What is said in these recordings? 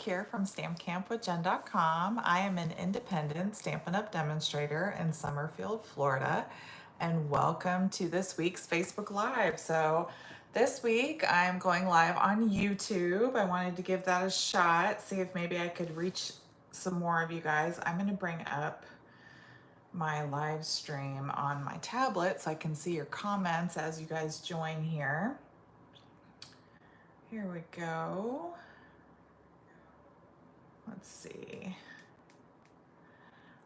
here from stampcampwithjen.com. I am an independent Stampin' Up! Demonstrator in Summerfield, Florida, and welcome to this week's Facebook Live. So this week I'm going live on YouTube. I wanted to give that a shot, see if maybe I could reach some more of you guys. I'm going to bring up my live stream on my tablet so I can see your comments as you guys join here. Here we go. Let's see.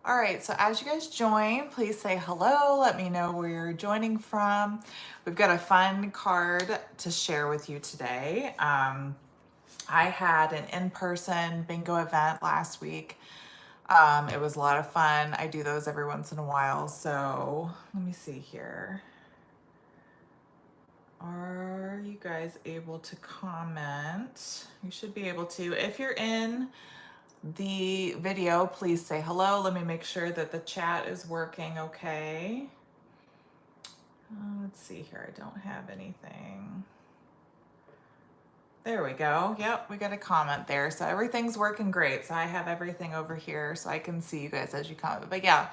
All right, so as you guys join, please say hello. Let me know where you're joining from. We've got a fun card to share with you today. I had an in-person bingo event last week. It was a lot of fun. I do those every once in a while. So let me see here. Are you guys able to comment? You should be able to. If you're in the video, please say hello. Let me make sure that the chat is working okay. Let's see here. I don't have anything. There we go. Yep, we got a comment there. So everything's working great. So I have everything over here so I can see you guys as you comment. But yeah,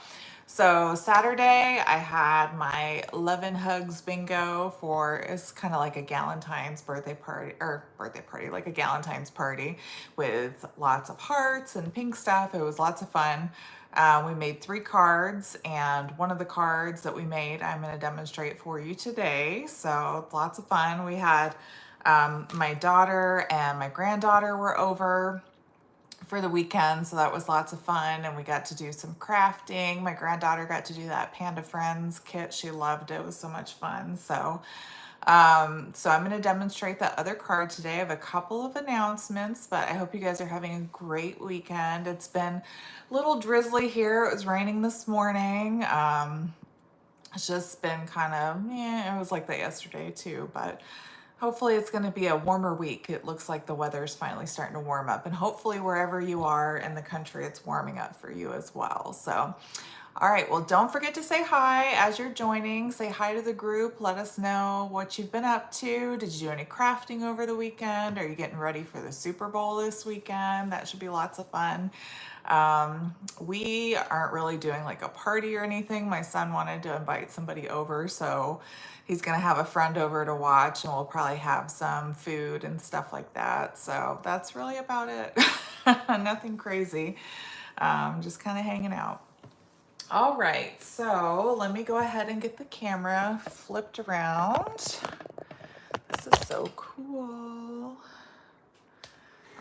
so Saturday I had my 11 Hugs bingo for, it's kind of like a Galentine's birthday party, like a Galentine's party with lots of hearts and pink stuff. It was lots of fun. We made 3 cards, and one of the cards that we made, I'm going to demonstrate for you today. So lots of fun. We had my daughter and my granddaughter were over for the weekend, so that was lots of fun, and we got to do some crafting. My granddaughter got to do that Panda Friends kit. She loved it. It was so much fun. So I'm going to demonstrate that other card today. I have a couple of announcements, but I hope you guys are having a great weekend. It's been a little drizzly here. It was raining this morning. It's just been kind of, it was like that yesterday too, but hopefully it's going to be a warmer week. It looks like the weather is finally starting to warm up, and hopefully wherever you are in the country, it's warming up for you as well. So, all right, well, don't forget to say hi as you're joining. Say hi to the group. Let us know what you've been up to. Did you do any crafting over the weekend? Are you getting ready for the Super Bowl this weekend? That should be lots of fun. We aren't really doing like a party or anything. My son wanted to invite somebody over, so he's gonna have a friend over to watch, and we'll probably have some food and stuff like that. So that's really about it. Nothing crazy. Just kind of hanging out. All right, so let me go ahead and get the camera flipped around. This is so cool.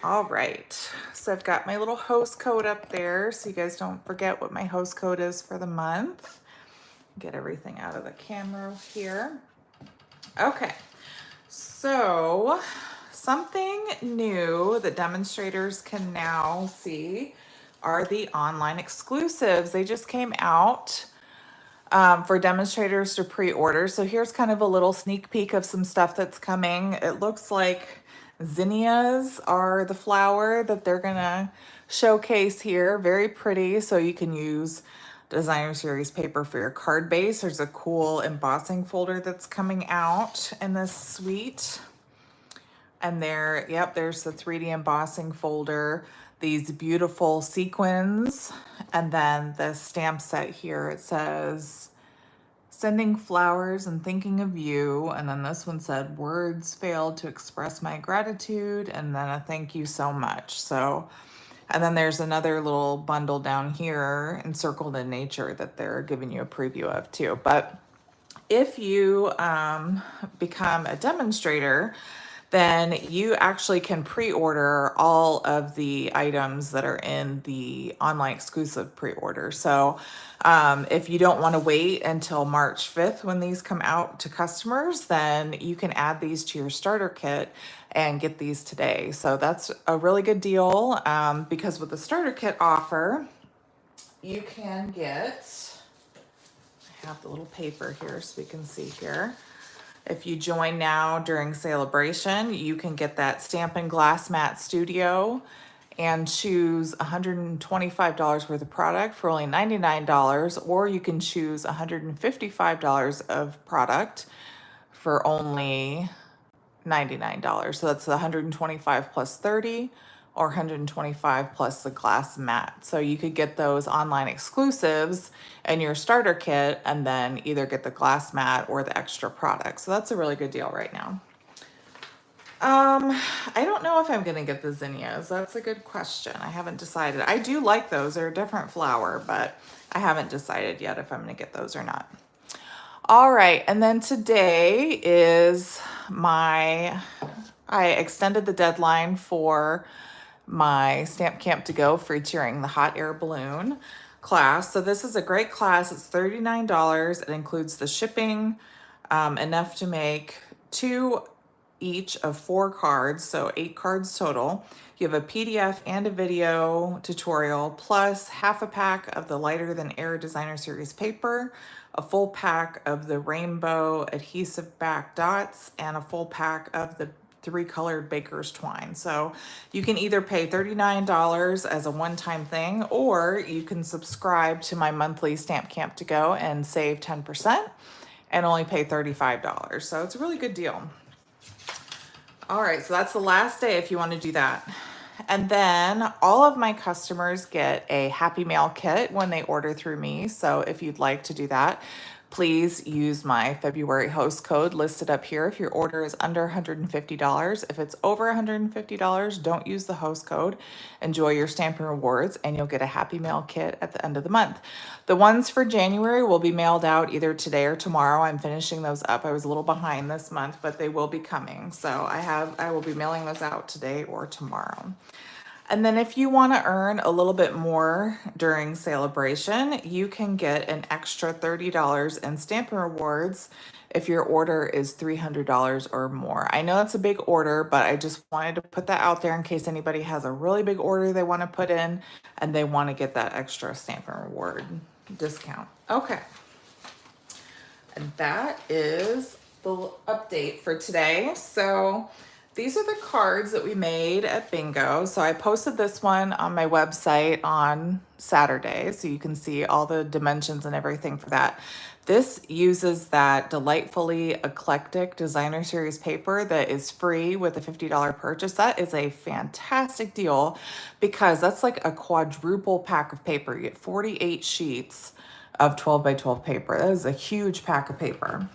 All right, so I've got my little host code up there, so you guys don't forget what my host code is for the month. Get everything out of the camera here. Okay, so something new that demonstrators can now see are the online exclusives. They just came out for demonstrators to pre-order. So here's kind of a little sneak peek of some stuff that's coming. It looks like zinnias are the flower that they're gonna showcase here. Very pretty, so you can use designer series paper for your card base. There's a cool embossing folder that's coming out in this suite. And there, yep, there's the 3D embossing folder, these beautiful sequins, and then the stamp set here. It says, sending flowers and thinking of you. And then this one said, words failed to express my gratitude. And then a thank you so much. So, and then there's another little bundle down here, encircled in nature, that they're giving you a preview of too. But if you become a demonstrator, then you actually can pre-order all of the items that are in the online exclusive pre-order. So if you don't want to wait until March 5th when these come out to customers, then you can add these to your starter kit and get these today. So that's a really good deal, because with the starter kit offer, you can get, I have the little paper here so we can see here. If you join now during sale-a-bration, you can get that Stampin' Glass Mat Studio and choose $125 worth of product for only $99, or you can choose $155 of product for only $99. So that's the 125 plus 30, or 125 plus the glass mat. So you could get those online exclusives in your starter kit and then either get the glass mat or the extra product. So that's a really good deal right now. I don't know if I'm gonna get the zinnias. That's a good question. I haven't decided. I do like those. They're a different flower, but I haven't decided yet if I'm gonna get those or not. All right, and then today is I extended the deadline for my Stamp Camp to Go featuring the hot air balloon class. So this is a great class. It's $39. It includes the shipping, enough to make 2 each of 4 cards, so 8 cards total. You have a PDF and a video tutorial, plus half a pack of the Lighter Than Air Designer Series paper, a full pack of the rainbow adhesive back dots, and a full pack of the 3 colored baker's twine. So you can either pay $39 as a one-time thing, or you can subscribe to my monthly Stamp Camp to Go and save 10% and only pay $35. So it's a really good deal. All right, so that's the last day if you want to do that. And then all of my customers get a Happy Mail kit when they order through me. So if you'd like to do that, please use my February host code listed up here if your order is under $150. If it's over $150, don't use the host code. Enjoy your Stampin' Rewards and you'll get a Happy Mail kit at the end of the month. The ones for January will be mailed out either today or tomorrow. I'm finishing those up. I was a little behind this month, but they will be coming. So I will be mailing those out today or tomorrow. And then if you want to earn a little bit more during sale-a-bration, you can get an extra $30 in Stampin' Rewards if your order is $300 or more. I know that's a big order, but I just wanted to put that out there in case anybody has a really big order they want to put in and they want to get that extra Stampin' Reward discount. Okay. And that is the update for today. So these are the cards that we made at Bingo. So I posted this one on my website on Saturday, so you can see all the dimensions and everything for that. This uses that delightfully eclectic designer series paper that is free with a $50 purchase. That is a fantastic deal because that's like a quadruple pack of paper. You get 48 sheets of 12 by 12 paper. That is a huge pack of paper.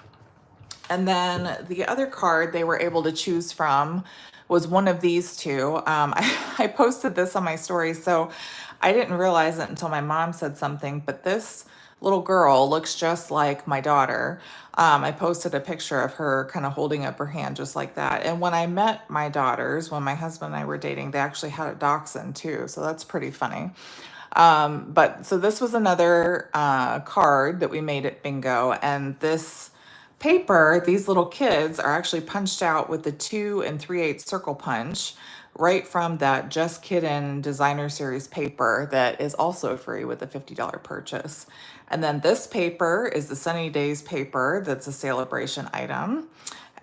And then the other card they were able to choose from was one of these two. I posted this on my story, so I didn't realize it until my mom said something, but this little girl looks just like my daughter. I posted a picture of her kind of holding up her hand just like that. And when I met my daughters, when my husband and I were dating, they actually had a dachshund too, so that's pretty funny. But so this was another card that we made at Bingo, and this paper, these little kids are actually punched out with the 2 3/8 circle punch right from that Just Kiddin' designer series paper that is also free with a $50 purchase. And then this paper is the Sunny Days paper that's a sale-a-bration item,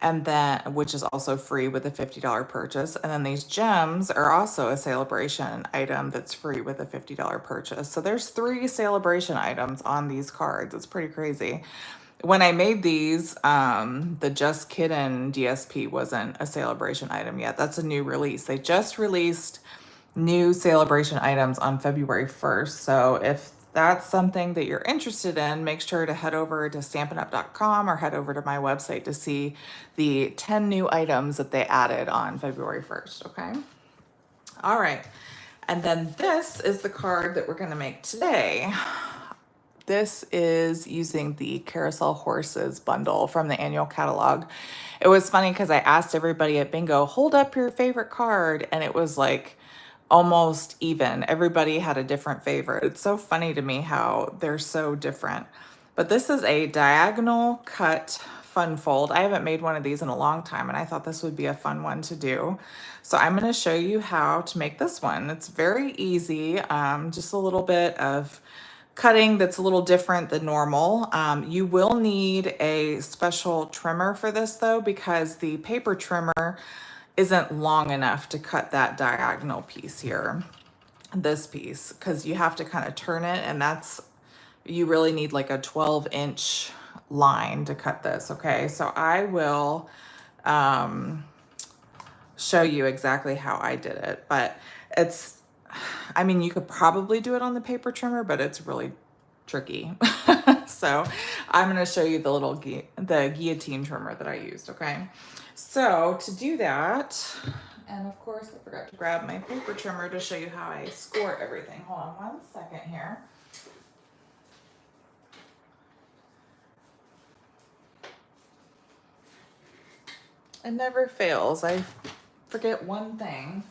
and then which is also free with a $50 purchase. And then these gems are also a sale-a-bration item that's free with a $50 purchase. So there's 3 sale-a-bration items on these cards. It's pretty crazy. When I made these, the Just Kiddin' DSP wasn't a sale-a-bration item yet. That's a new release. They just released new sale-a-bration items on February 1st. So if that's something that you're interested in, make sure to head over to stampinup.com or head over to my website to see the 10 new items that they added on February 1st, okay? All right, and then this is the card that we're gonna make today. This is using the Carousel Horses bundle from the annual catalog. It was funny because I asked everybody at Bingo, hold up your favorite card, and it was like almost even. Everybody had a different favorite. It's so funny to me how they're so different. But this is a diagonal cut fun fold. I haven't made one of these in a long time, and I thought this would be a fun one to do. So I'm going to show you how to make this one. It's very easy, just a little bit of cutting that's a little different than normal. You will need a special trimmer for this though, because the paper trimmer isn't long enough to cut that diagonal piece here, this piece, because you have to kind of turn it, and you really need like a 12-inch line to cut this, okay? So I will show you exactly how I did it, but It's, I mean, you could probably do it on the paper trimmer, but it's really tricky. So I'm going to show you the little the guillotine trimmer that I used. Okay. So to do that, and of course I forgot to grab my paper trimmer to show you how I score everything. Hold on 1 second here. It never fails. I forget one thing.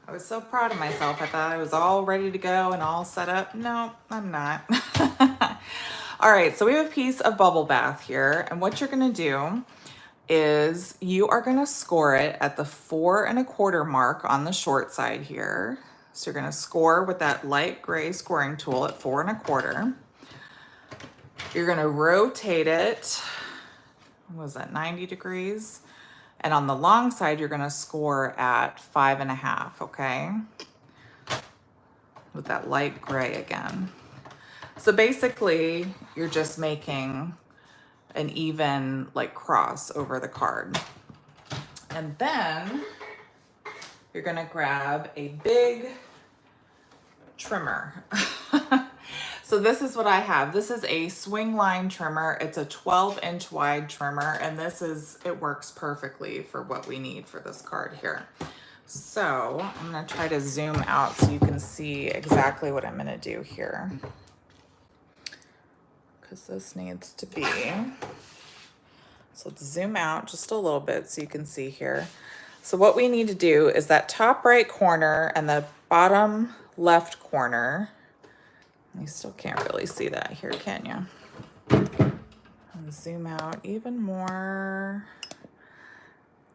I was so proud of myself. I thought I was all ready to go and all set up. No, I'm not. All right, so we have a piece of bubble bath here. And what you're gonna do is you are gonna score it at the 4 1/4 mark on the short side here. So you're gonna score with that light gray scoring tool at 4 1/4. You're gonna rotate it, what was that, 90 degrees? And on the long side, you're gonna score at 5 1/2, okay? With that light gray again. So basically, you're just making an even like cross over the card. And then you're gonna grab a big trimmer. So this is what I have. This is a swing line trimmer. It's a 12-inch wide trimmer, and it works perfectly for what we need for this card here. So I'm gonna try to zoom out so you can see exactly what I'm gonna do here. Because this needs to be, so let's zoom out just a little bit so you can see here. So what we need to do is that top right corner and the bottom left corner. You still can't really see that here, can you? And zoom out even more.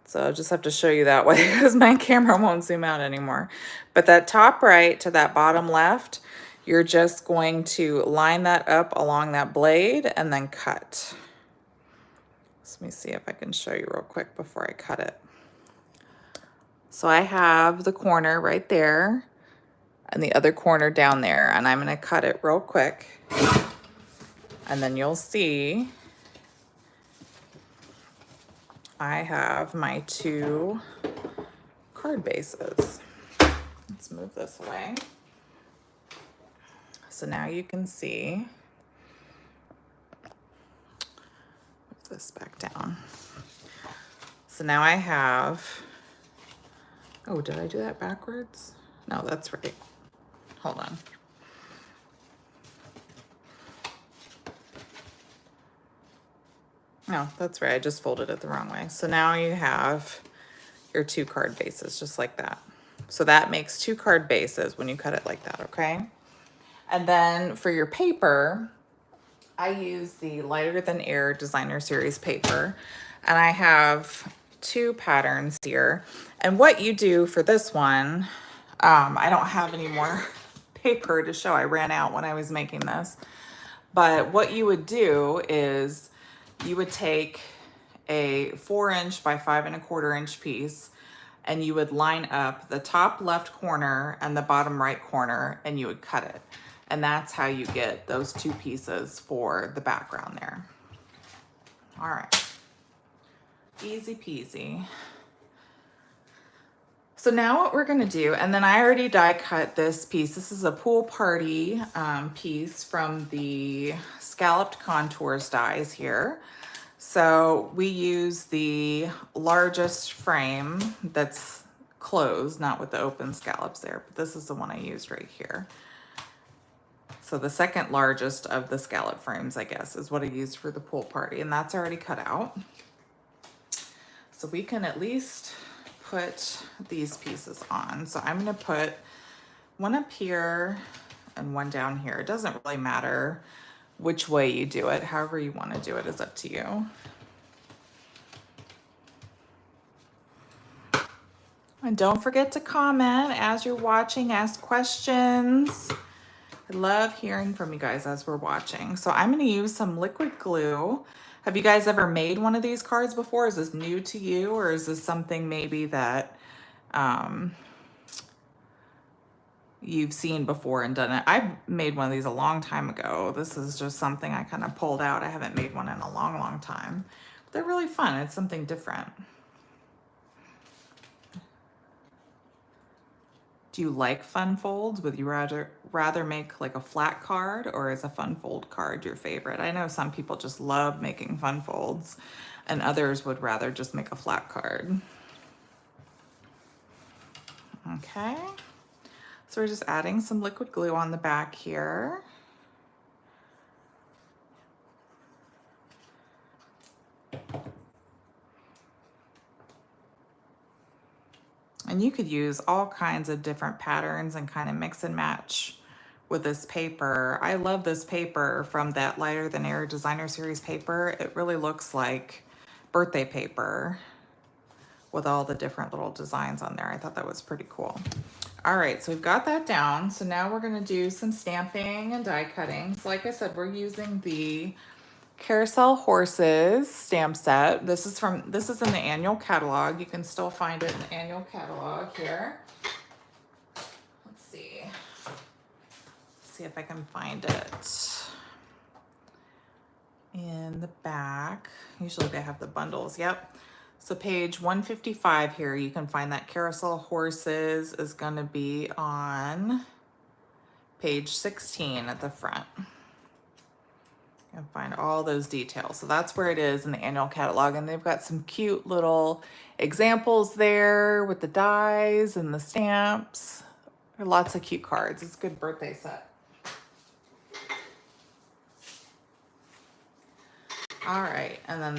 So I'll just have to show you that way because my camera won't zoom out anymore. But that top right to that bottom left, you're just going to line that up along that blade and then cut. So let me see if I can show you real quick before I cut it. So I have the corner right there and the other corner down there, and I'm gonna cut it real quick. And then you'll see I have my 2 card bases. Let's move this away. So now you can see, move this back down. So now I have, oh, did I do that backwards? No, that's right. Hold on. No, that's right. I just folded it the wrong way. So now you have your 2 card bases just like that. So that makes 2 card bases when you cut it like that, okay? And then for your paper, I use the Lighter Than Air Designer Series paper. And I have 2 patterns here. And what you do for this one, I don't have any more paper to show. I ran out when I was making this. But what you would do is you would take a 4-inch by 5 1/4 inch piece, and you would line up the top left corner and the bottom right corner, and you would cut it. And that's how you get those 2 pieces for the background there. All right, easy peasy. So now what we're gonna do, and then I already die cut this piece. This is a pool party piece from the Scalloped Contours dies here. So we use the largest frame that's closed, not with the open scallops there, but this is the one I used right here. So the second largest of the scallop frames, I guess, is what I used for the pool party, and that's already cut out. So we can at least put these pieces on. So I'm gonna put one up here and one down here. It doesn't really matter which way you do it. However you want to do it is up to you. And don't forget to comment as you're watching, ask questions. I love hearing from you guys as we're watching. So I'm going to use some liquid glue. Have you guys ever made one of these cards before? Is this new to you, or is this something maybe that you've seen before and done it? I made one of these a long time ago. This is just something I kind of pulled out. I haven't made one in a long, long time. But they're really fun. It's something different. Do you like fun folds? Would you rather make like a flat card, or is a fun fold card your favorite? I know some people just love making fun folds and others would rather just make a flat card. Okay, so we're just adding some liquid glue on the back here. And you could use all kinds of different patterns and kind of mix and match with this paper. I love this paper from that Lighter Than Air Designer Series paper. It really looks like birthday paper with all the different little designs on there. I thought that was pretty cool. All right, so we've got that down. So now we're gonna do some stamping and die cutting. So like I said, we're using the Carousel Horses stamp set. This is in the annual catalog. You can still find it in the annual catalog here. Let's see. See if I can find it in the back. Usually they have the bundles. Yep. So page 155 here, you can find that Carousel Horses is going to be on page 16 at the front. You can find all those details. So that's where it is in the annual catalog. And they've got some cute little examples there with the dies and the stamps. There are lots of cute cards. It's a good birthday set. All right, and then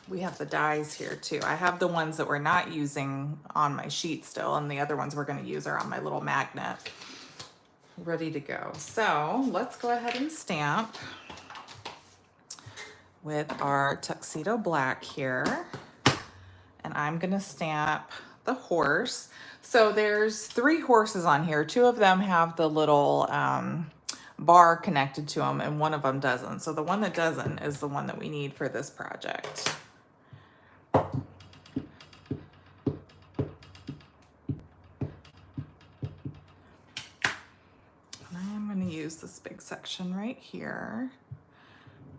we have the dies here too. I have the ones that we're not using on my sheet still, and the other ones we're gonna use are on my little magnet, ready to go. So let's go ahead and stamp with our tuxedo black here. And I'm gonna stamp the horse. So there's 3 horses on here. 2 of them have the little bar connected to them and one of them doesn't. So the one that doesn't is the one that we need for this project. I'm going to use this big section right here.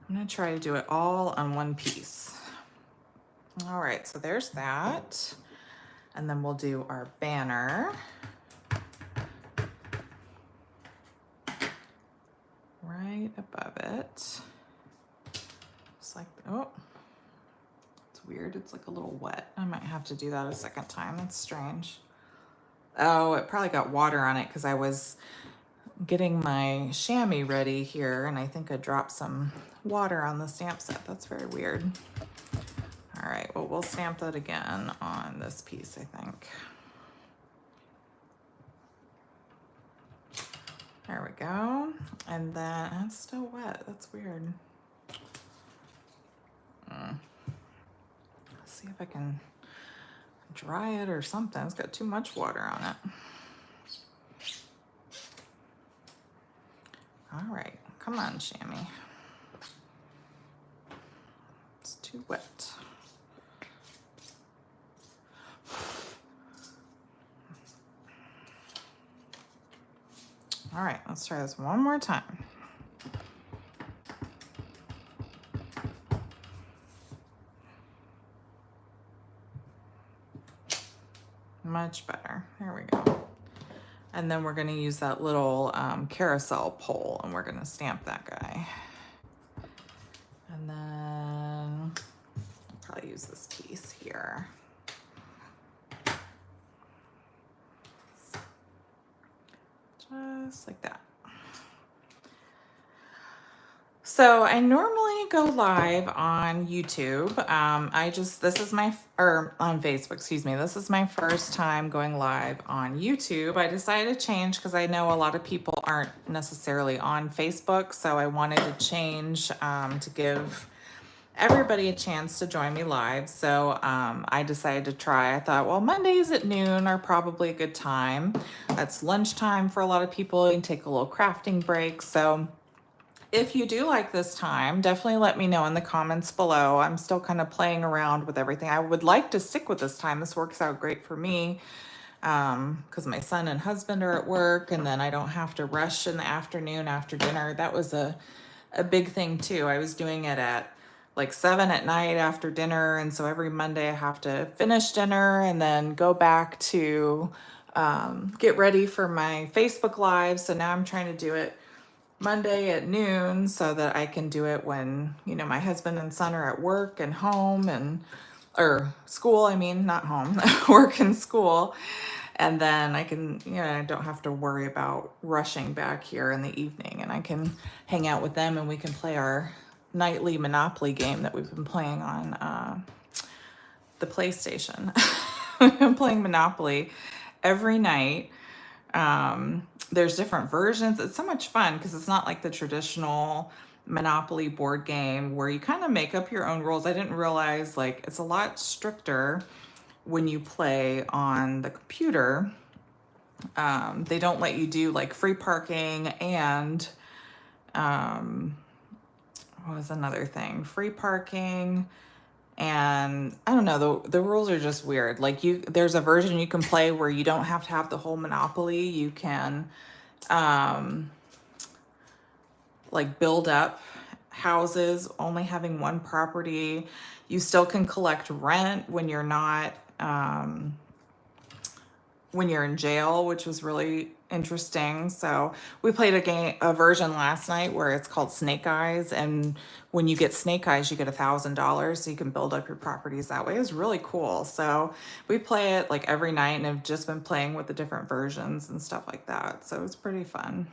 I'm going to try to do it all on one piece. All right, so there's that. And then we'll do our banner. Right above it. Just like, oh, it's weird. It's like a little wet. I might have to do that a second time. That's strange. Oh, it probably got water on it because I was getting my chamois ready here and I think I dropped some water on the stamp set. That's very weird. All right, well, we'll stamp that again on this piece, I think. There we go. And then it's still wet. That's weird. Let's see if I can dry it or something. It's got too much water on it. All right, come on, chamois. It's too wet. All right, let's try this one more time. Much better. There we go. And then we're going to use that little carousel pole and we're going to stamp that guy. And then I'll probably use this piece here. Just like that. So I normally go live on YouTube. On Facebook, excuse me. This is my first time going live on YouTube. I decided to change because I know a lot of people aren't necessarily on Facebook. So I wanted to change to give everybody a chance to join me live. So I decided to try. I thought, well, Mondays at noon are probably a good time. That's lunchtime for a lot of people. You can take a little crafting break. So if you do like this time, definitely let me know in the comments below. I'm still kind of playing around with everything. I would like to stick with this time. This works out great for me because my son and husband are at work and then I don't have to rush in the afternoon after dinner. That was a big thing too. I was doing it at like 7 at night after dinner. And so every Monday I have to finish dinner and then go back to get ready for my Facebook Live. So now I'm trying to do it Monday at noon so that I can do it when, my husband and son are at work and home or school, I mean, not home, work and school. And then I can, I don't have to worry about rushing back here in the evening, and I can hang out with them and we can play our nightly Monopoly game that we've been playing on the PlayStation. We've been playing Monopoly every night. There's different versions. It's so much fun because it's not like the traditional Monopoly board game where you kind of make up your own rules. I didn't realize like it's a lot stricter when you play on the computer. They don't let you do like free parking and what was another thing? Free parking. And I don't know, the rules are just weird. Like there's a version you can play where you don't have to have the whole Monopoly. You can like build up houses only having one property. You still can collect rent when you're not when you're in jail, which was really interesting. So we played a version last night where it's called Snake Eyes, and when you get Snake Eyes, you get $1,000, so you can build up your properties that way. It was really cool. So we play it like every night, and have just been playing with the different versions and stuff like that. So it's pretty fun.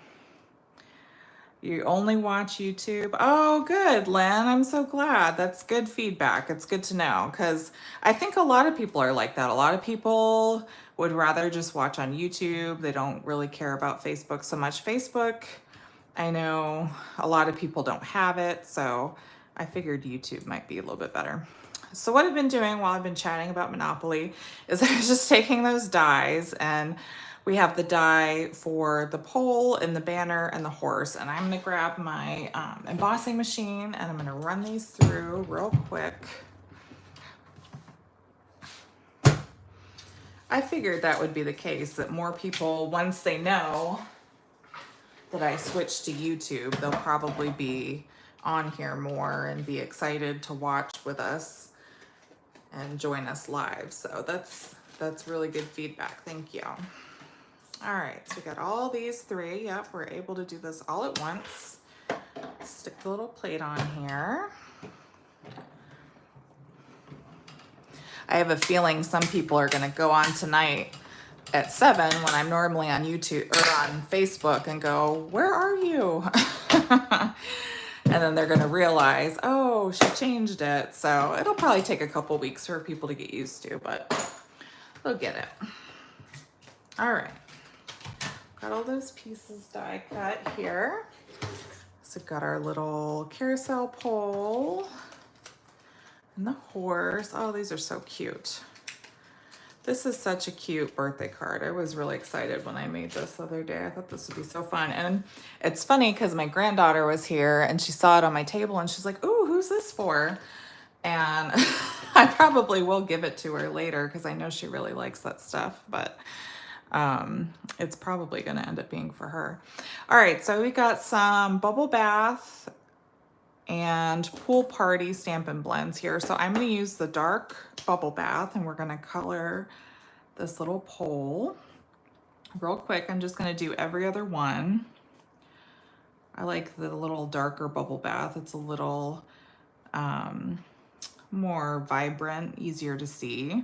You only watch YouTube? Oh, good, Lynn. I'm so glad. That's good feedback. It's good to know, because I think a lot of people are like that. A lot of people would rather just watch on YouTube. They don't really care about Facebook so much. Facebook, I know a lot of people don't have it, so I figured YouTube might be a little bit better. So what I've been doing while I've been chatting about Monopoly is I was just taking those dies, and we have the die for the pole and the banner and the horse. And I'm gonna grab my embossing machine and I'm gonna run these through real quick. I figured that would be the case, that more people, once they know that I switched to YouTube, they'll probably be on here more and be excited to watch with us and join us live. So that's really good feedback. Thank you. All right, so we got all these three. Yep, we're able to do this all at once. Stick the little plate on here. I have a feeling some people are gonna go on tonight at 7 when I'm normally on YouTube or on Facebook and go, where are you? And then they're gonna realize, oh, she changed it. So it'll probably take a couple weeks for people to get used to, but they'll get it. All right. Got all those pieces die cut here. So got our little carousel pole and the horse. Oh, these are so cute. This is such a cute birthday card. I was really excited when I made this the other day. I thought this would be so fun. And it's funny because my granddaughter was here and she saw it on my table and she's like, ooh, who's this for? And I probably will give it to her later because I know she really likes that stuff, but it's probably going to end up being for her. All right, so we got some bubble bath and pool party Stampin' Blends here. So I'm going to use the dark bubble bath and we're going to color this little pole real quick. I'm just going to do every other one. I like the little darker bubble bath. It's a little more vibrant, easier to see.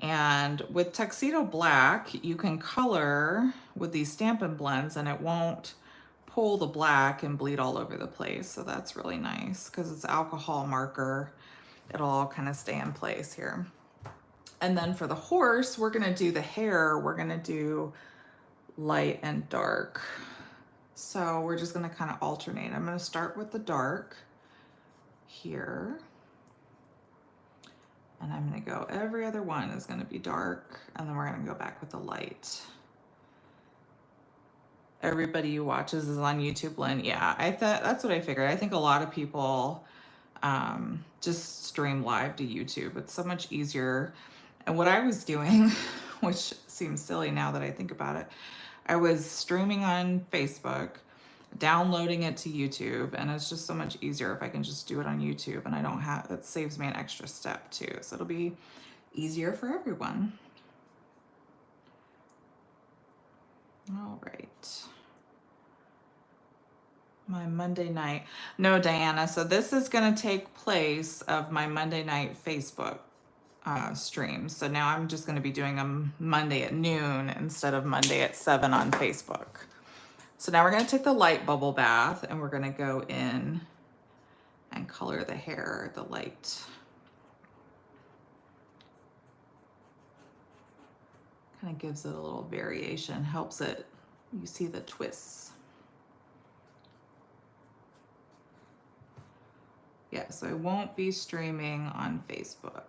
And with Tuxedo Black, you can color with these Stampin' Blends and it won't pull the black and bleed all over the place. So that's really nice because it's alcohol marker. It'll all kind of stay in place here. And then for the horse, we're gonna do the hair. We're gonna do light and dark. So we're just gonna kind of alternate. I'm gonna start with the dark here. And I'm gonna go, every other one is gonna be dark, and then we're gonna go back with the light. Everybody who watches is on YouTube, Lynn. Yeah, that's what I figured. I think a lot of people just stream live to YouTube. It's so much easier. And what I was doing, which seems silly now that I think about it, I was streaming on Facebook, downloading it to YouTube, and it's just so much easier if I can just do it on YouTube and I don't have, that saves me an extra step too. So it'll be easier for everyone. All right. My Monday night. No, Diana. So this is going to take place of my Monday night Facebook stream. So now I'm just going to be doing them Monday at noon instead of Monday at 7 on Facebook. So now we're going to take the light bubble bath and we're going to go in and color the hair, the light. Kind of gives it a little variation, helps it, you see the twists. Yeah, so I won't be streaming on Facebook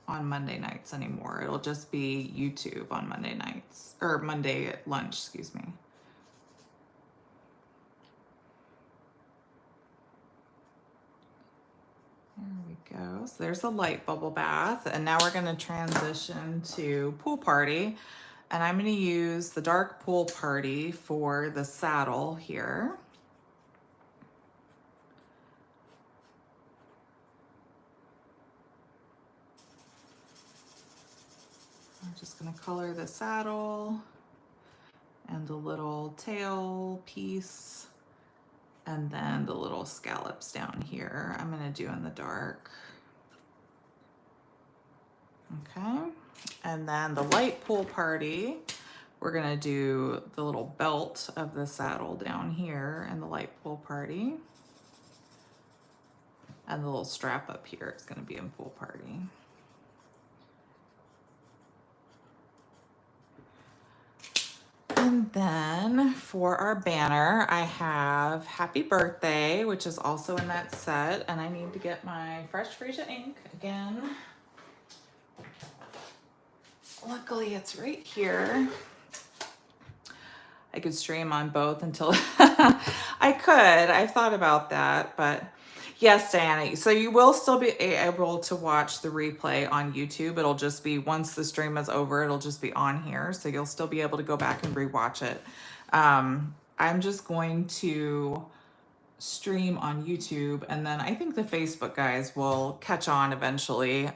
on Monday nights anymore. It'll just be YouTube on Monday nights, or Monday at lunch, excuse me. There we go. So there's a light bubble bath. And now we're going to transition to pool party. And I'm going to use the dark pool party for the saddle here. I'm just going to color the saddle and the little tail piece. And then the little scallops down here, I'm going to do in the dark. Okay. And then the light pool party, we're going to do the little belt of the saddle down here and the light pool party. And the little strap up here is going to be in pool party. And then for our banner, I have Happy Birthday, which is also in that set. And I need to get my Fresh Freesia ink again. Luckily, it's right here. I could stream on both until I could. I've thought about that, but yes, Diana. So you will still be able to watch the replay on YouTube. It'll just be, once the stream is over, it'll just be on here. So you'll still be able to go back and rewatch it. I'm just going to stream on YouTube, and then I think the Facebook guys will catch on eventually.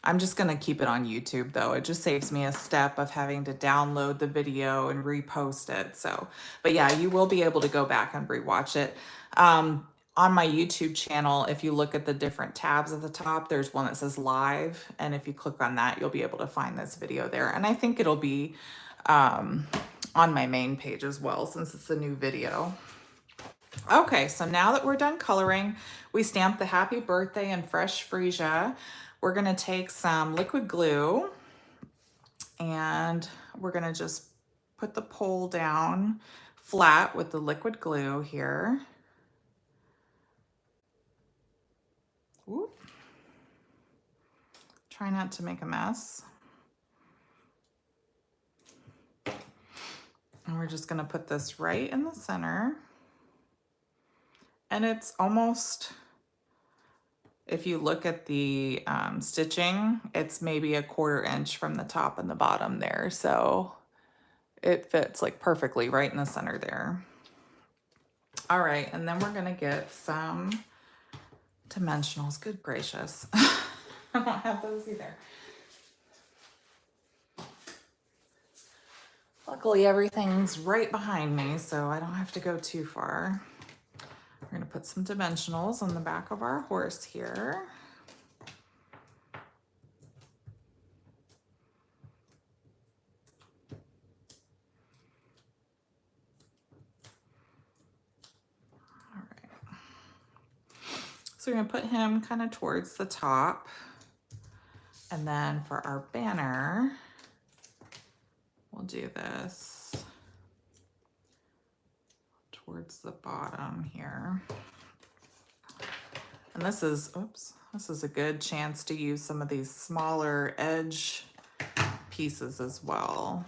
I'm just going to keep it on YouTube though. It just saves me a step of having to download the video and repost it. So, but yeah, you will be able to go back and rewatch it. On my YouTube channel, if you look at the different tabs at the top, there's one that says live. And if you click on that, you'll be able to find this video there. And I think it'll be on my main page as well, since it's a new video. Okay, so now that we're done coloring, we stamped the Happy Birthday and Fresh Freesia. We're gonna take some liquid glue and we're gonna just put the pole down flat with the liquid glue here. Whoop. Try not to make a mess. And we're just gonna put this right in the center. And it's almost, if you look at the stitching, it's maybe a 1/4 inch from the top and the bottom there. So it fits like perfectly right in the center there. All right, and then we're gonna get some dimensionals. Good gracious. I don't have those either. Luckily, everything's right behind me, so I don't have to go too far. We're going to put some dimensionals on the back of our horse here. All right. So we're going to put him kind of towards the top. And then for our banner, we'll do this towards the bottom here. And this is, oops, this is a good chance to use some of these smaller edge pieces as well.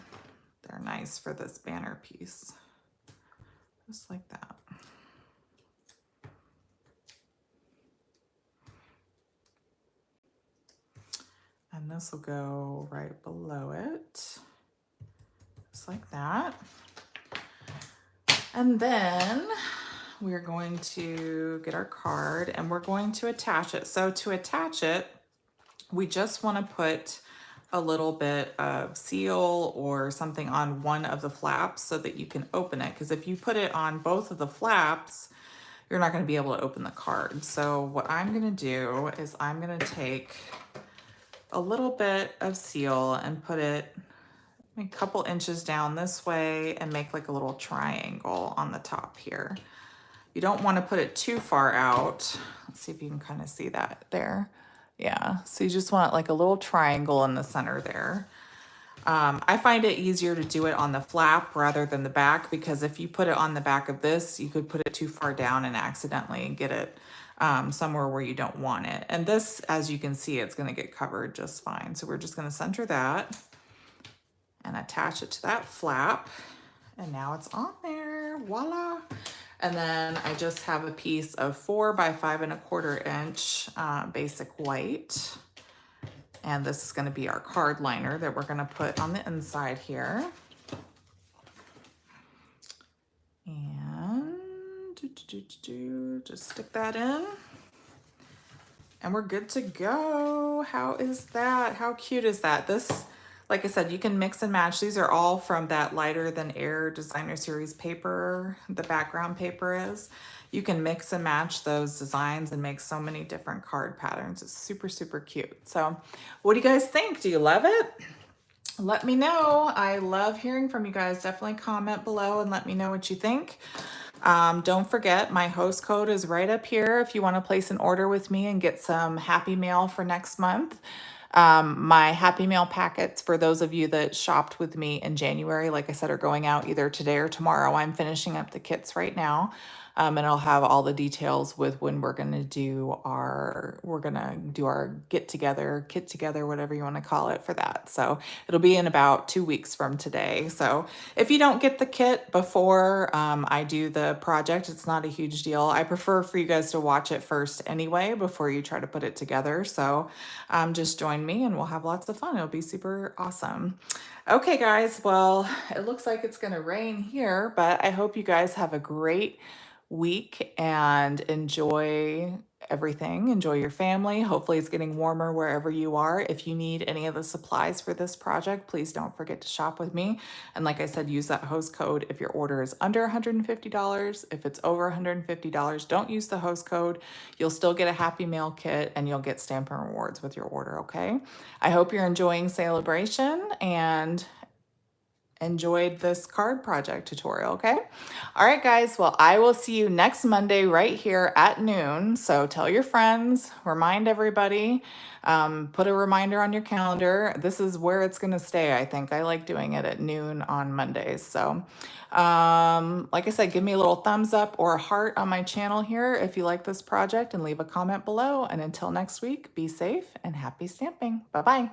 They're nice for this banner piece. Just like that. And this will go right below it. Just like that. And then we're going to get our card and we're going to attach it. So to attach it, we just want to put a little bit of seal or something on one of the flaps so that you can open it. Because if you put it on both of the flaps, you're not going to be able to open the card. So what I'm going to do is I'm going to take a little bit of seal and put it a couple inches down this way and make like a little triangle on the top here. You don't want to put it too far out. Let's see if you can kind of see that there. Yeah, so you just want like a little triangle in the center there. I find it easier to do it on the flap rather than the back, because if you put it on the back of this, you could put it too far down and accidentally get it somewhere where you don't want it. And this, as you can see, it's going to get covered just fine. So we're just going to center that and attach it to that flap. And now it's on there, voila. And then I just have a piece of 4 by 5 1/4 inch basic white. And this is gonna be our card liner that we're gonna put on the inside here. And just stick that in. And we're good to go. How is that? How cute is that? This, like I said, you can mix and match. These are all from that Lighter Than Air Designer Series paper, the background paper is. You can mix and match those designs and make so many different card patterns. It's super, super cute. So what do you guys think? Do you love it? Let me know. I love hearing from you guys. Definitely comment below and let me know what you think. Don't forget, my host code is right up here if you want to place an order with me and get some Happy Mail for next month. My Happy Mail packets, for those of you that shopped with me in January, like I said, are going out either today or tomorrow. I'm finishing up the kits right now. And I'll have all the details with when we're gonna do our kit together, whatever you want to call it for that. So it'll be in about 2 weeks from today. So if you don't get the kit before I do the project, it's not a huge deal. I prefer for you guys to watch it first anyway before you try to put it together. So just join me and we'll have lots of fun. It'll be super awesome. Okay, guys, well, it looks like it's gonna rain here, but I hope you guys have a great week and enjoy everything. Enjoy your family. Hopefully it's getting warmer wherever you are. If you need any of the supplies for this project, please don't forget to shop with me. And like I said, use that host code if your order is under $150. If it's over $150, don't use the host code. You'll still get a Happy Mail kit and you'll get Stampin' Rewards with your order, okay? I hope you're enjoying sale-a-bration and enjoyed this card project tutorial, okay? All right, guys, well, I will see you next Monday right here at noon. So tell your friends, remind everybody, put a reminder on your calendar. This is where it's gonna stay, I think. I like doing it at noon on Mondays. So like I said, give me a little thumbs up or a heart on my channel here if you like this project, and leave a comment below. And until next week, be safe and happy stamping. Bye-bye.